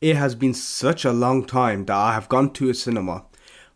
It has been such a long time that I have gone to a cinema,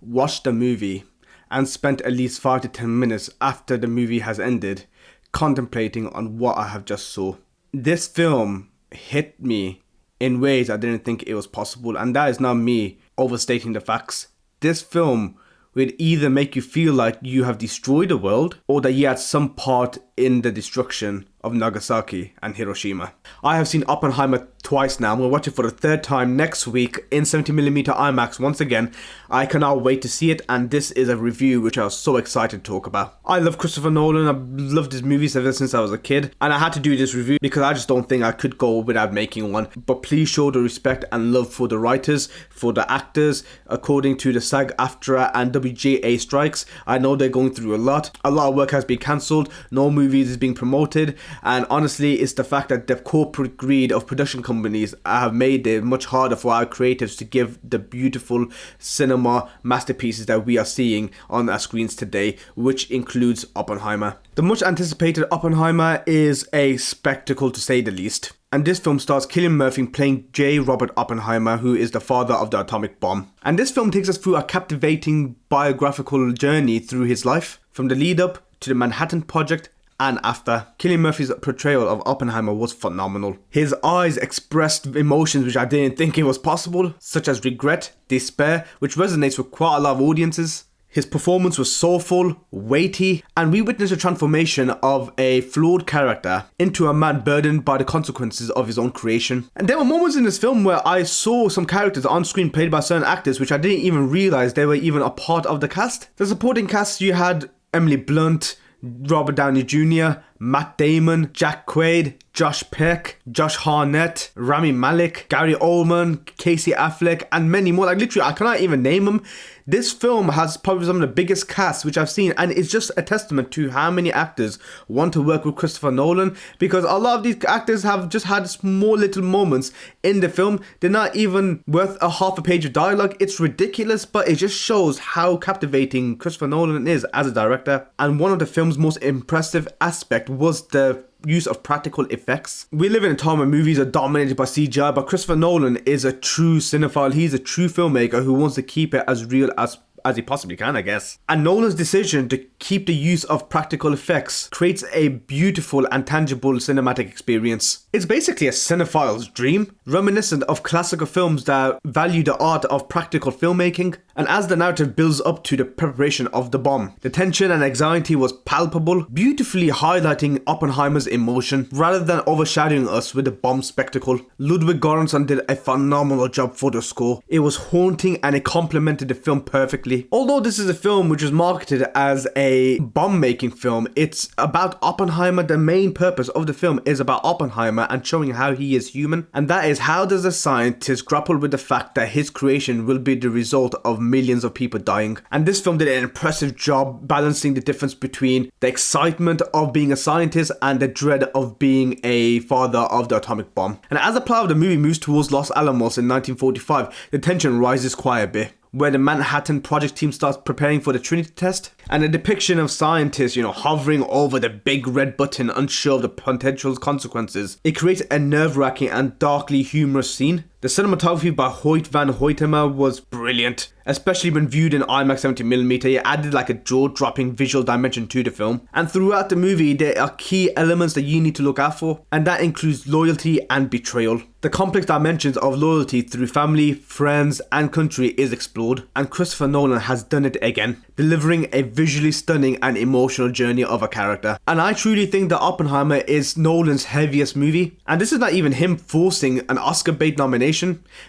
watched a movie, and spent at least 5 to 10 minutes after the movie has ended contemplating on what I have just saw. This film hit me in ways I didn't think it was possible, and that is not me overstating the facts. This film would either make you feel like you have destroyed the world or that you had some part in the destruction of Nagasaki and Hiroshima. I have seen Oppenheimer twice now. I'm going to watch it for the third time next week in 70mm IMAX once again. I cannot wait to see it, and this is a review which I was so excited to talk about. I love Christopher Nolan. I've loved his movies ever since I was a kid, and I had to do this review because I just don't think I could go without making one. But please show the respect and love for the writers, for the actors. According to the SAG-AFTRA and WGA strikes, I know they're going through a lot. A lot of work has been cancelled. No movies is being promoted, and honestly it's the fact that the corporate greed of production companies have made it much harder for our creatives to give the beautiful cinema masterpieces that we are seeing on our screens today, which includes Oppenheimer. The much anticipated Oppenheimer is a spectacle to say the least. And this film stars Cillian Murphy playing J. Robert Oppenheimer, who is the father of the atomic bomb. And this film takes us through a captivating biographical journey through his life, from the lead up to the Manhattan Project and after. Cillian Murphy's portrayal of Oppenheimer was phenomenal. His eyes expressed emotions which I didn't think it was possible, such as regret, despair, which resonates with quite a lot of audiences. His performance was soulful, weighty, and we witnessed a transformation of a flawed character into a man burdened by the consequences of his own creation. And there were moments in this film where I saw some characters on screen played by certain actors which I didn't even realize they were even a part of the cast. The supporting cast, you had Emily Blunt, Robert Downey Jr., Matt Damon, Jack Quaid, Josh Peck, Josh Hartnett, Rami Malek, Gary Oldman, Casey Affleck, and many more. Like literally, I cannot even name them. This film has probably some of the biggest casts which I've seen, and it's just a testament to how many actors want to work with Christopher Nolan, because a lot of these actors have just had small little moments in the film. They're not even worth a half a page of dialogue. It's ridiculous, but it just shows how captivating Christopher Nolan is as a director. And one of the film's most impressive aspects was the use of practical effects. We live in a time where movies are dominated by CGI, but Christopher Nolan is a true cinephile. He's a true filmmaker who wants to keep it as real as he possibly can, I guess. And Nolan's decision to keep the use of practical effects creates a beautiful and tangible cinematic experience. It's basically a cinephile's dream, reminiscent of classical films that value the art of practical filmmaking. And as the narrative builds up to the preparation of the bomb, the tension and anxiety was palpable, beautifully highlighting Oppenheimer's emotion rather than overshadowing us with the bomb spectacle. Ludwig Göransson did a phenomenal job for the score. It was haunting and it complemented the film perfectly. Although this is a film which was marketed as a bomb-making film, it's about Oppenheimer. The main purpose of the film is about Oppenheimer and showing how he is human. And that is, how does a scientist grapple with the fact that his creation will be the result of millions of people dying. And this film did an impressive job balancing the difference between the excitement of being a scientist and the dread of being a father of the atomic bomb. And as the plot of the movie moves towards Los Alamos in 1945, the tension rises quite a bit, where the Manhattan Project team starts preparing for the Trinity test, and a depiction of scientists, hovering over the big red button, unsure of the potential consequences. It creates a nerve-wracking and darkly humorous scene. The cinematography by Hoyt van Hoytema was brilliant, especially when viewed in IMAX 70mm. It added like a jaw-dropping visual dimension to the film. And throughout the movie, there are key elements that you need to look out for, and that includes loyalty and betrayal. The complex dimensions of loyalty through family, friends, and country is explored, and Christopher Nolan has done it again, delivering a visually stunning and emotional journey of a character. And I truly think that Oppenheimer is Nolan's heaviest movie, and this is not even him forcing an Oscar bait nomination.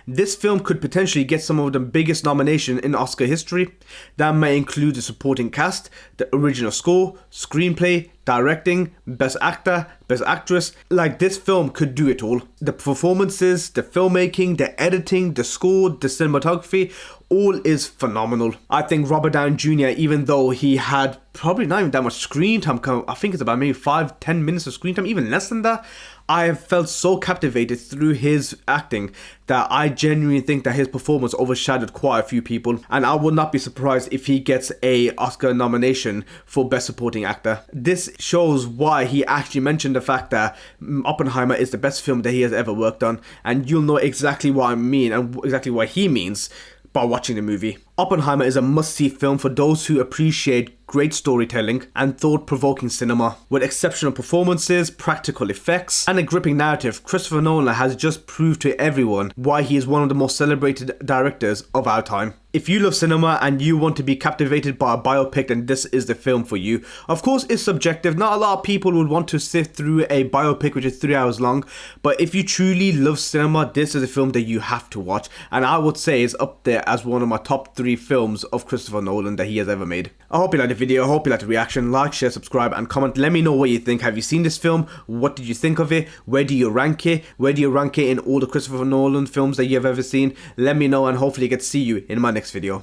This film could potentially get some of the biggest nominations in Oscar history. That may include the supporting cast, the original score, screenplay, directing, best actor, best actress. Like, this film could do it all. The performances, the filmmaking, the editing, the score, the cinematography, all is phenomenal. I think Robert Downey Jr., even though he had probably not even that much screen time, I think it's about maybe 5-10 minutes of screen time, even less than that, I have felt so captivated through his acting that I genuinely think that his performance overshadowed quite a few people, and I would not be surprised if he gets a Oscar nomination for Best Supporting Actor. This shows why he actually mentioned the fact that Oppenheimer is the best film that he has ever worked on, and you'll know exactly what I mean and exactly what he means by watching the movie. Oppenheimer is a must-see film for those who appreciate great storytelling and thought-provoking cinema. With exceptional performances, practical effects, and a gripping narrative, Christopher Nolan has just proved to everyone why he is one of the most celebrated directors of our time. If you love cinema and you want to be captivated by a biopic, then this is the film for you. Of course, it's subjective. Not a lot of people would want to sift through a biopic which is 3 hours long, but if you truly love cinema, this is a film that you have to watch, and I would say it's up there as one of my top 3 films of Christopher Nolan that he has ever made. I hope you liked the video, I hope you liked the reaction. Like, share, subscribe, and comment. Let me know what you think. Have you seen this film? What did you think of it? Where do you rank it? Where do you rank it in all the Christopher Nolan films that you have ever seen? Let me know, and hopefully get to see you in my next video.